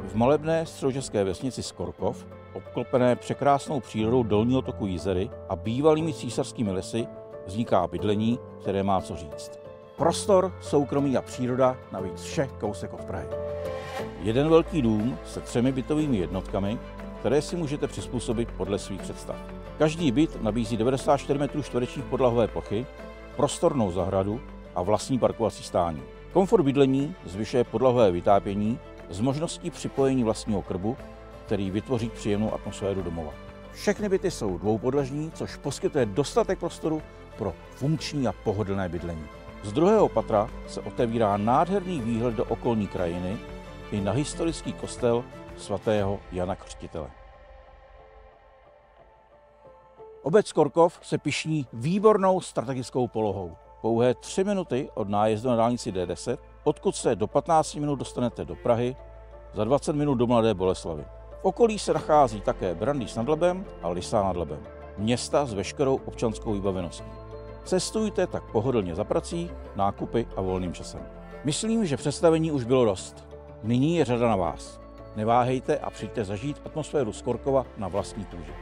V malebné středočeské vesnici Skorkov, obklopené překrásnou přírodou dolního toku Jizery a bývalými císařskými lesy, vzniká bydlení, které má co říct. Prostor, soukromí a příroda, navíc vše kousek od Prahy. Jeden velký dům se 3 bytovými jednotkami, které si můžete přizpůsobit podle svých představ. Každý byt nabízí 94 m2 podlahové plochy, prostornou zahradu a vlastní parkovací stání. Komfort bydlení zvyšuje podlahové vytápění s možností připojení vlastního krbu, který vytvoří příjemnou atmosféru domova. Všechny byty jsou dvoupodlažní, což poskytuje dostatek prostoru pro funkční a pohodlné bydlení. Z 2. patra se otevírá nádherný výhled do okolní krajiny i na historický kostel svatého Jana Křtitele. Obec Skorkov se pyšní výbornou strategickou polohou. Pouhé 3 minuty od nájezdu na dálnici D10, odkud se do 15 minut dostanete do Prahy, za 20 minut do Mladé Boleslavi. V okolí se nachází také Brandýs nad Labem a Lysá nad Labem. Města s veškerou občanskou vybaveností. Cestujte tak pohodlně za prací, nákupy a volným časem. Myslím, že představení už bylo dost. Nyní je řada na vás. Neváhejte a přijďte zažít atmosféru Skorkova na vlastní kůži.